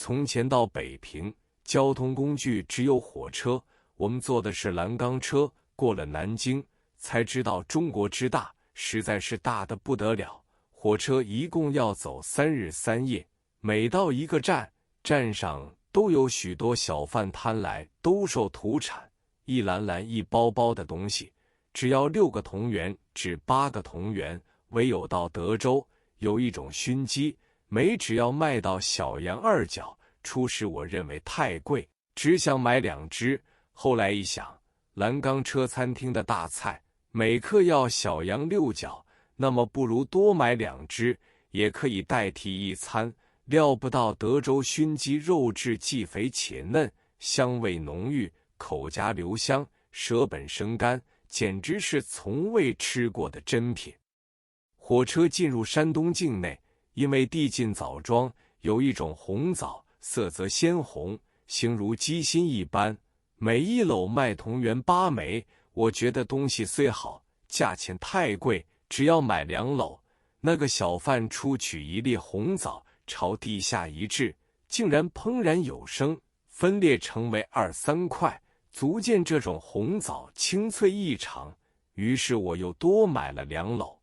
从前到北平，交通工具只有火车，我们坐的是蓝钢车。过了南京，才知道中国之大，实在是大得不得了。火车一共要走3日3夜，每到一个站，站上都有许多小贩摊来兜售土产，一篮篮一包包的东西，只要6个铜元至8个铜元。唯有到德州，有一种熏鸡，每只要卖到小洋2角。初时我认为太贵，只想买2只。后来一想，蓝钢车餐厅的大菜每克要小洋6角，那么不如多买2只，也可以代替一餐。料不到德州熏鸡肉质既肥且嫩，香味浓郁，口夹留香，舌本生甘，简直是从未吃过的珍品。火车进入山东境内，因为地近枣庄，有一种红枣，色泽鲜红，形如鸡心一般，每一篓卖铜元8枚。我觉得东西虽好，价钱太贵，只要买2篓。那个小贩出取一粒红枣，朝地下一掷，竟然砰然有声，分裂成为2、3块，足见这种红枣清脆异常。于是我又多买了2篓。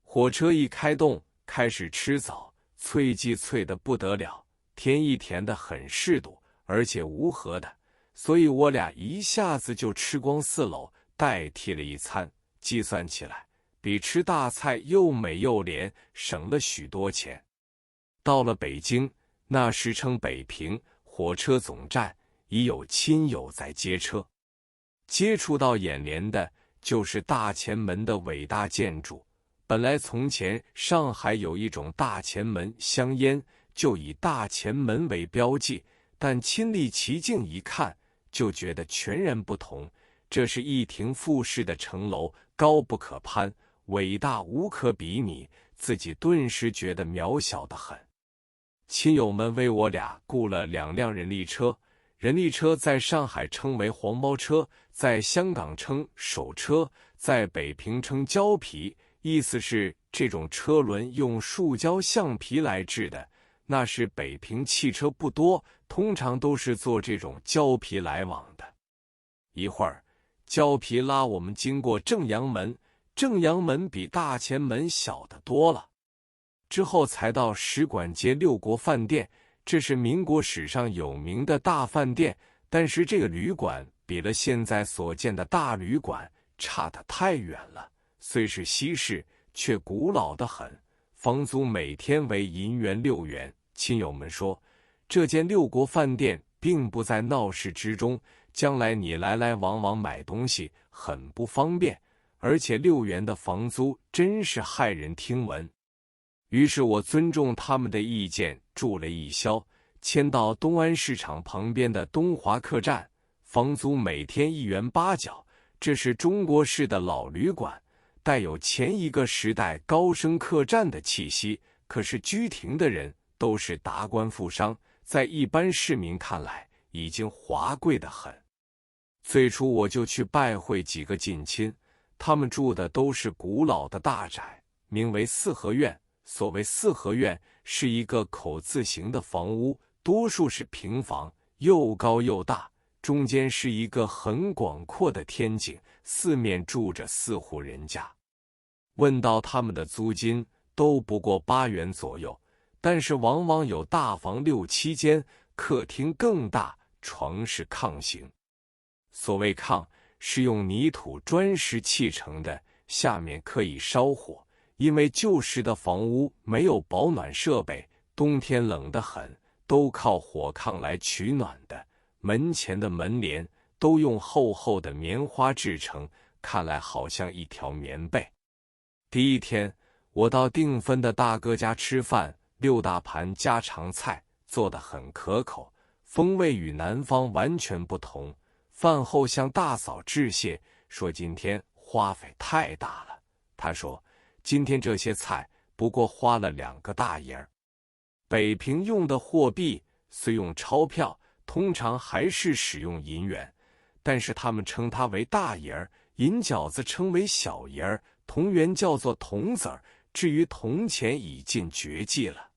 火车一开动，开始吃枣，脆既脆得不得了，甜亦甜得很适度，而且无核的，所以我俩一下子就吃光4篓，代替了一餐。计算起来，比吃大菜又美又廉，省了许多钱。到了北京，那时称北平，火车总站已有亲友在接车。接触到眼帘的就是大前门的伟大建筑。本来从前上海有一种大前门香烟，就以大前门为标记，但亲历其境一看，就觉得全然不同。这是一庭复式的城楼，高不可攀，伟大无可比拟，自己顿时觉得渺小得很。亲友们为我俩雇了2辆人力车，人力车在上海称为黄包车，在香港称手车，在北平称胶皮。意思是这种车轮用塑胶橡皮来制的，那时北平汽车不多，通常都是坐这种胶皮来往的。一会儿，胶皮拉我们经过正阳门，正阳门比大前门小得多了。之后才到使馆街6国饭店，这是民国史上有名的大饭店，但是这个旅馆比了现在所见的大旅馆差得太远了。虽是西式，却古老得很，房租每天为银元6元。亲友们说，这间6国饭店并不在闹市之中，将来你来来往往买东西很不方便，而且6元的房租真是骇人听闻。于是我尊重他们的意见，住了1宵，迁到东安市场旁边的东华客栈，房租每天1元8角。这是中国式的老旅馆，带有前一个时代高升客栈的气息，可是居亭的人都是达官富商，在一般市民看来已经华贵得很。最初我就去拜会几个近亲，他们住的都是古老的大宅，名为四合院。所谓四合院，是一个口字形的房屋，多数是平房，又高又大，中间是一个很广阔的天井，四面住着4户人家。问到他们的租金，都不过8元左右，但是往往有大房6、7间，客厅更大，床是炕型。所谓炕，是用泥土砖石砌成的，下面可以烧火。因为旧时的房屋没有保暖设备，冬天冷得很，都靠火炕来取暖的。门前的门帘都用厚厚的棉花制成，看来好像一条棉被。第一天，我到订婚的大哥家吃饭，6大盘家常菜，做得很可口，风味与南方完全不同。饭后向大嫂致谢，说今天花费太大了。他说，今天这些菜不过花了2个大银儿。北平用的货币虽用钞票，通常还是使用银元，但是他们称它为大银儿，银饺子称为小银儿，铜元叫做铜子儿，至于铜钱已近绝迹了。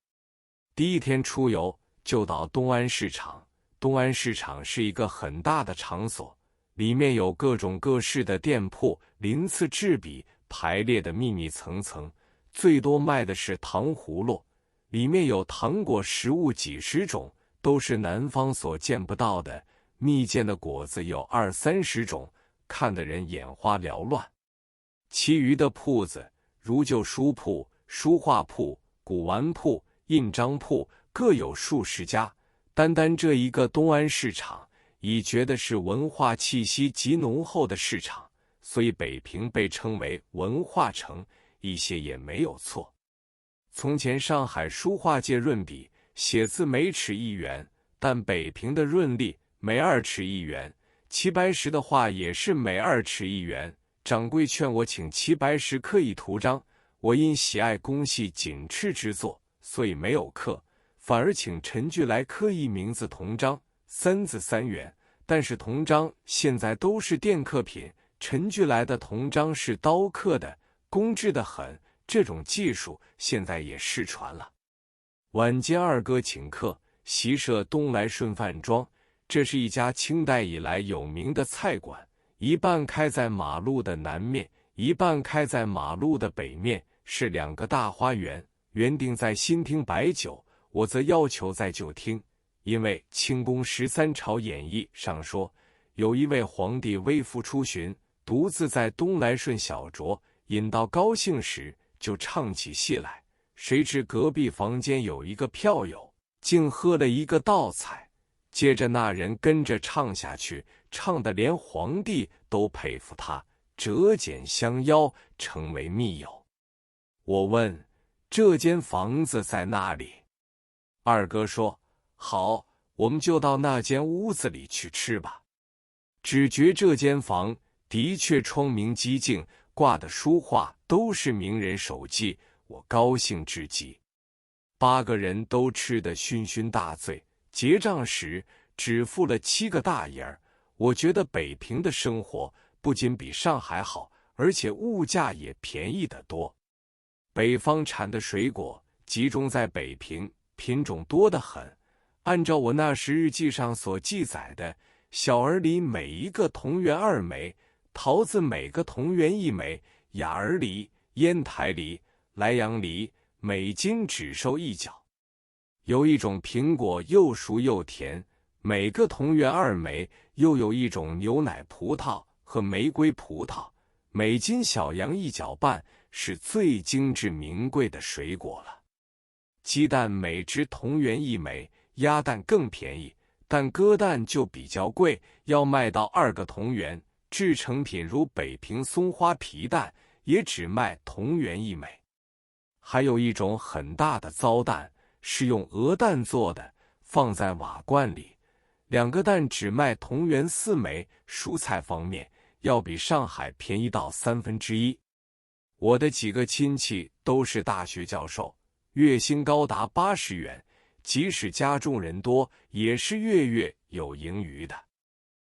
第一天出游，就到东安市场。东安市场是一个很大的场所，里面有各种各式的店铺，鳞次栉比，排列的密密层层。最多卖的是糖葫芦，里面有糖果食物几十种，都是南方所见不到的。蜜饯的果子有20-30种，看得人眼花缭乱。其余的铺子，如旧书铺、书画铺、古玩铺、印章铺，各有数十家。单单这一个东安市场，已觉得是文化气息极浓厚的市场，所以北平被称为文化城，一些也没有错。从前上海书画界润笔，写字每尺1元，但北平的润隶每2尺1元，齐白石的画也是每2尺1元。掌柜劝我请齐白石刻意图章，我因喜爱工细紧致之作，所以没有刻，反而请陈巨来刻意名字铜章，3字3元。但是铜章现在都是电刻品，陈巨来的铜章是刀刻的，工致得很，这种技术现在也失传了。晚间二哥请客，席设东来顺饭庄，这是一家清代以来有名的菜馆，一半开在马路的南面，一半开在马路的北面，是2个大花园。原定在新厅摆酒，我则要求在旧厅，因为清宫13朝演义上说，有一位皇帝微服出巡，独自在东来顺小酌，饮到高兴时，就唱起戏来。谁知隔壁房间有一个票友，竟喝了一个倒彩，接着那人跟着唱下去，唱得连皇帝都佩服他，折茧相邀，成为密友。我问这间房子在哪里？二哥说好，我们就到那间屋子里去吃吧。只觉这间房的确窗明几净，挂的书画都是名人手迹，我高兴至极。8个人都吃得醺醺大醉，结账时只付了7个大银儿。我觉得北平的生活不仅比上海好，而且物价也便宜得多。北方产的水果集中在北平，品种多得很。按照我那时日记上所记载的，小儿梨每一个铜元2枚，桃子每个铜元1枚，雅儿梨、烟台梨、莱阳梨每斤只收1角。有一种苹果又熟又甜，每个铜元2枚，又有一种牛奶葡萄和玫瑰葡萄，每斤小洋1角半，是最精致名贵的水果了。鸡蛋每只铜元1枚，鸭蛋更便宜，但鸽蛋就比较贵，要卖到2个铜元。制成品如北平松花皮蛋，也只卖铜元1枚。还有一种很大的糟蛋，是用鹅蛋做的，放在瓦罐里，2个蛋只卖铜元4枚。蔬菜方面，要比上海便宜到1/3。我的几个亲戚都是大学教授，月薪高达80元，即使家中人多，也是月月有盈余的。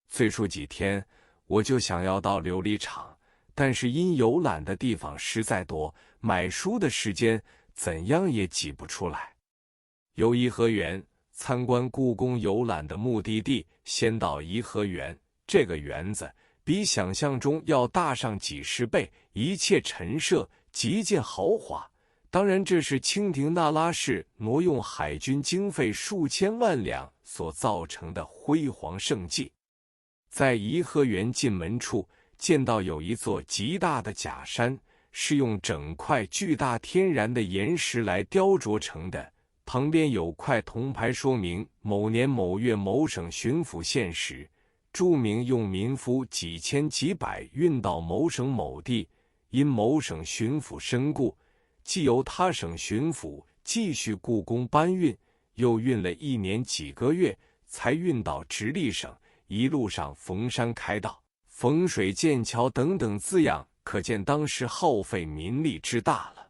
最初几天，我就想要到琉璃厂，但是因游览的地方实在多，买书的时间怎样也挤不出来。游颐和园，参观故宫游览的目的地，先到颐和园。这个园子比想象中要大上几十倍，一切陈设极尽豪华。当然，这是清廷那拉氏挪用海军经费数千万两所造成的辉煌盛绩。在颐和园进门处，见到有一座极大的假山，是用整块巨大天然的岩石来雕琢成的。旁边有块铜牌，说明某年某月某省巡抚献时，注明用民夫几千几百运到某省某地，因某省巡抚身故，即由他省巡抚继续故宫搬运，又运了1年几个月，才运到直隶省。一路上逢山开道、逢水建桥等等字样，可见当时耗费民力之大了。